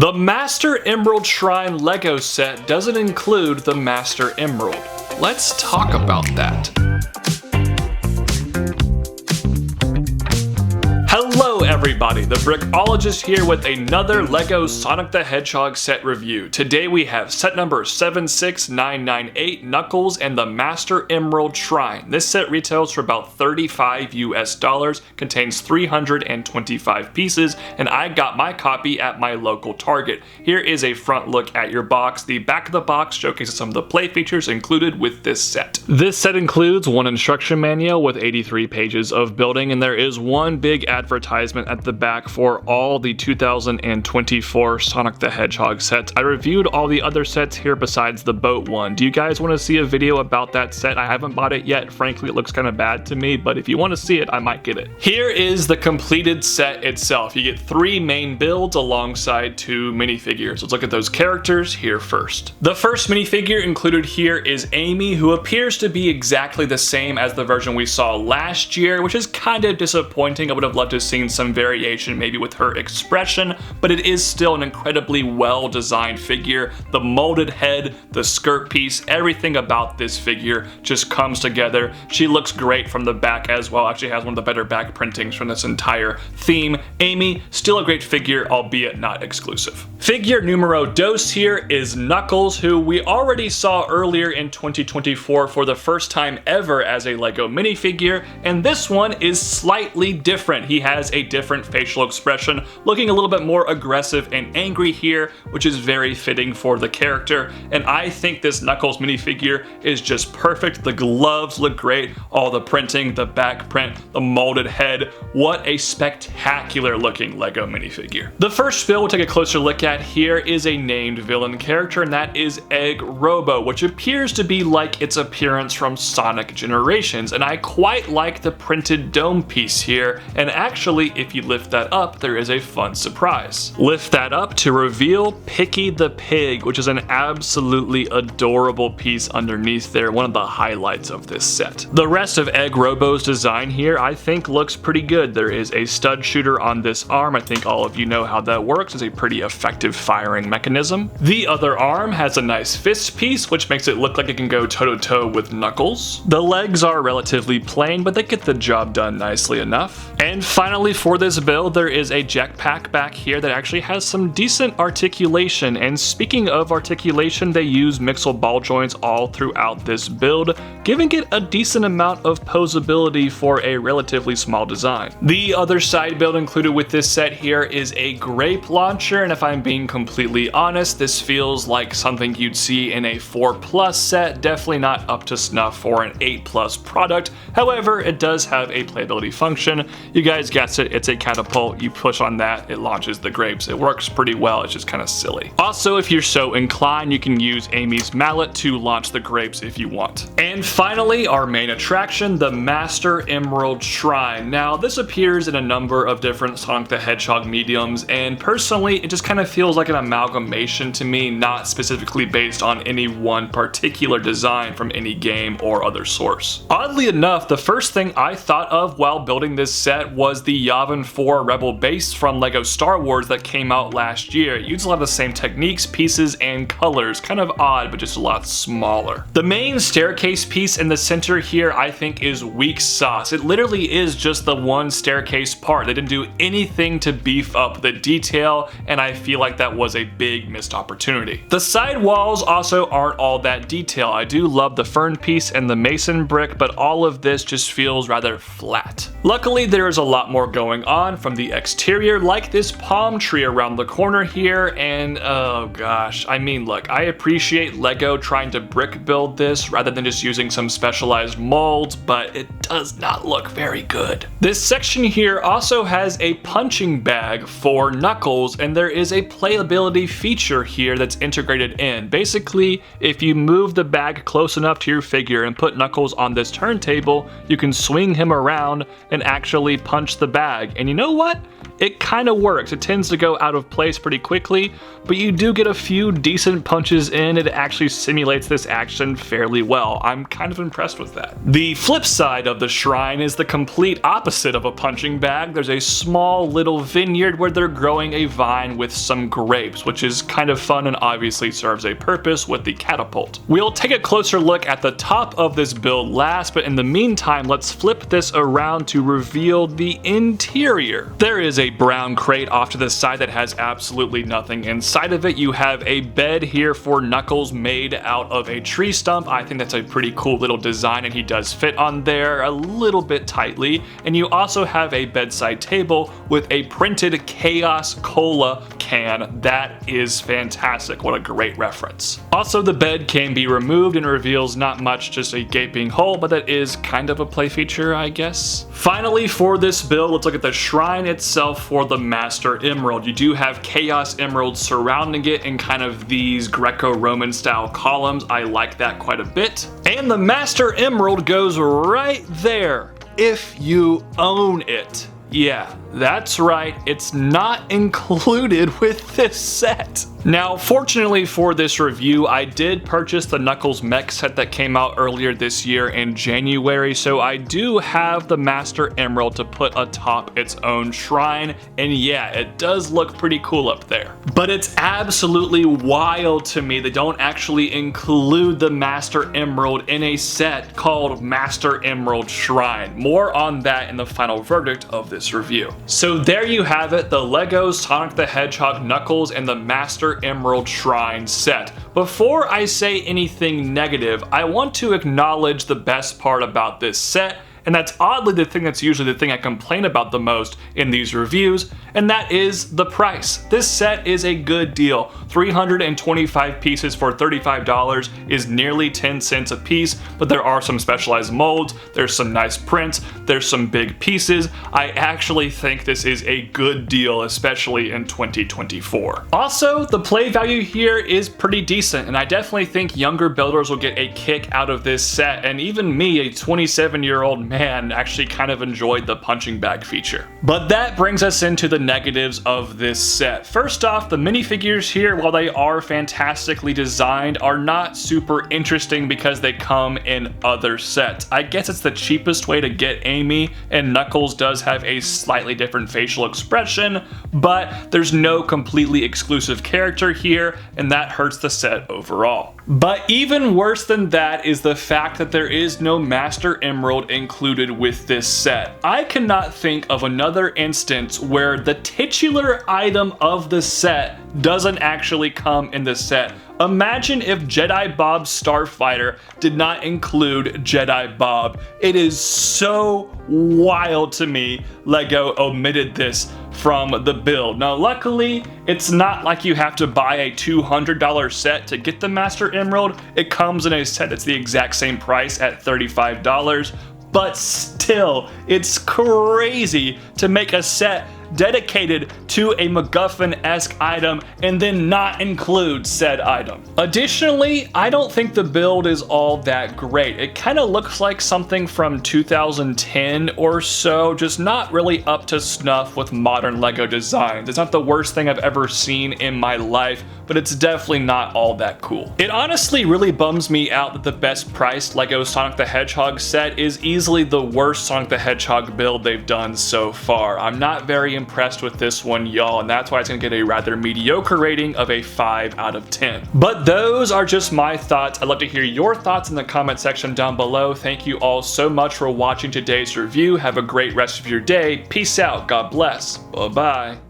The Master Emerald Shrine Lego set doesn't include the Master Emerald. Let's talk about that. Hello everybody, the Brickologist here with another LEGO Sonic the Hedgehog set review. Today we have set number 76998, Knuckles and the Master Emerald Shrine. This set retails for about $35 US, contains 325 pieces, and I got my copy at my local Target. Here is a front look at your box. The back of the box showcases some of the play features included with this set. This set includes one instruction manual with 83 pages of building, and there is one big advertisement at the back for all the 2024 Sonic the Hedgehog sets. I reviewed all the other sets here besides the boat one. Do you guys want to see a video about that set? I haven't bought it yet. Frankly, it looks kind of bad to me, but if you want to see it, I might get it. Here is the completed set itself. You get 3 main builds alongside 2 minifigures. Let's look at those characters here first. The first minifigure included here is Amy, who appears to be exactly the same as the version we saw last year, which is kind of disappointing. I would have loved to have seen some variation maybe with her expression, but it is still an incredibly well-designed figure. The molded head, the skirt piece, everything about this figure just comes together. She looks great from the back as well. Actually has one of the better back printings from this entire theme. Amy, still a great figure, albeit not exclusive. Figure numero dos here is Knuckles, who we already saw earlier in 2024 for the first time ever as a LEGO minifigure, and this one is slightly different. He has a different facial expression, looking a little bit more aggressive and angry here, which is very fitting for the character, and I think this Knuckles minifigure is just perfect. The gloves look great, all the printing, the back print, the molded head. What a spectacular looking LEGO minifigure. The first build we'll take a closer look at here is a named villain character, and that is Egg Robo, which appears to be like its appearance from Sonic Generations, and I quite like the printed dome piece here, and actually if you lift that up, there is a fun surprise. Lift that up to reveal Picky the Pig, which is an absolutely adorable piece underneath there, one of the highlights of this set. The rest of Egg Robo's design here I think looks pretty good. There is a stud shooter on this arm. I think all of you know how that works. It's a pretty effective firing mechanism. The other arm has a nice fist piece, which makes it look like it can go toe-to-toe with Knuckles. The legs are relatively plain, but they get the job done nicely enough. And finally, for this build, there is a jetpack back here that actually has some decent articulation, and speaking of articulation, they use Mixel ball joints all throughout this build, giving it a decent amount of posability for a relatively small design. The other side build included with this set here is a grape launcher, and if I'm being completely honest, this feels like something you'd see in a 4+ set, definitely not up to snuff for an 8+ product. However, it does have a playability function. You guys guessed it, it's a catapult. You push on that, it launches the grapes. It works pretty well, it's just kind of silly. Also, if you're so inclined, you can use Amy's mallet to launch the grapes if you want. And finally, our main attraction, the Master Emerald Shrine. Now, this appears in a number of different Sonic the Hedgehog mediums, and personally, it just kind of feels like an amalgamation to me, not specifically based on any one particular design from any game or other source. Oddly enough, the first thing I thought of while building this set was the Yavin 4 Rebel base from LEGO Star Wars that came out last year. It used a lot of the same techniques, pieces, and colors. Kind of odd, but just a lot smaller. The main staircase piece in the center here I think is weak sauce. It literally is just the one staircase part. They didn't do anything to beef up the detail, and I feel like that was a big missed opportunity. The side walls also aren't all that detailed. I do love the fern piece and the mason brick, but all of this just feels rather flat. Luckily, there is a lot more going on from the exterior, like this palm tree around the corner here, and oh gosh, I mean, look, I appreciate LEGO trying to brick build this rather than just using some specialized molds, but it does not look very good. This section here also has a punching bag for Knuckles, and there is a playability feature here that's integrated in. Basically, if you move the bag close enough to your figure and put Knuckles on this turntable, you can swing him around and actually punch the bag. And you know what? it kind of works. It tends to go out of place pretty quickly, but you do get a few decent punches in. It actually simulates this action fairly well. I'm kind of impressed with that. The flip side of the shrine is the complete opposite of a punching bag. There's a small little vineyard where they're growing a vine with some grapes, which is kind of fun and obviously serves a purpose with the catapult. We'll take a closer look at the top of this build last, but in the meantime, let's flip this around to reveal the interior. There is a brown crate off to the side that has absolutely nothing inside of it. You have a bed here for Knuckles made out of a tree stump. I think that's a pretty cool little design, and he does fit on there a little bit tightly. And you also have a bedside table with a printed Chaos Cola can. That is fantastic. What a great reference. Also, the bed can be removed and reveals not much, just a gaping hole, but that is kind of a play feature, I guess. Finally, for this build, let's look at the shrine itself for the Master Emerald. You do have Chaos Emeralds surrounding it in kind of these Greco-Roman style columns. I like that quite a bit. And the Master Emerald goes right there if you own it. Yeah, that's right, it's not included with this set. Now, fortunately for this review, I did purchase the Knuckles mech set that came out earlier this year in January, so I do have the Master Emerald to put atop its own shrine, and yeah, it does look pretty cool up there. But it's absolutely wild to me they don't actually include the Master Emerald in a set called Master Emerald Shrine. More on that in the final verdict of this review. So there you have it, the LEGO Sonic the Hedgehog Knuckles and the Master Emerald Shrine set. Before I say anything negative, I want to acknowledge the best part about this set, and that's oddly the thing that's usually the thing I complain about the most in these reviews, and that is the price. This set is a good deal. 325 pieces for $35 is nearly 10 cents a piece, but there are some specialized molds, there's some nice prints, there's some big pieces. I actually think this is a good deal, especially in 2024. Also, the play value here is pretty decent, and I definitely think younger builders will get a kick out of this set, and even me, a 27-year-old man, actually kind of enjoyed the punching bag feature. But that brings us into the negatives of this set. First off, the minifigures here, while they are fantastically designed, are not super interesting because they come in other sets. I guess it's the cheapest way to get Amy, and Knuckles does have a slightly different facial expression, but there's no completely exclusive character here, and that hurts the set overall. But even worse than that is the fact that there is no Master Emerald included with this set. I cannot think of another instance where the titular item of the set doesn't actually come in the set. Imagine if Jedi Bob Starfighter did not include Jedi Bob. It is so wild to me LEGO omitted this from the build. Now luckily, it's not like you have to buy a $200 set to get the Master Emerald. It comes in a set that's the exact same price at $35, but still, it's crazy to make a set dedicated to a MacGuffin-esque item and then not include said item. Additionally, I don't think the build is all that great. It kind of looks like something from 2010 or so, just not really up to snuff with modern LEGO designs. It's not the worst thing I've ever seen in my life, but it's definitely not all that cool. It honestly really bums me out that the best priced LEGO Sonic the Hedgehog set is easily the worst Sonic the Hedgehog build they've done so far. I'm not very impressed with this one, y'all, and that's why it's gonna get a rather mediocre rating of a 5 out of 10. But those are just my thoughts. I'd love to hear your thoughts in the comment section down below. Thank you all so much for watching today's review. Have a great rest of your day. Peace out. God bless. Bye-bye.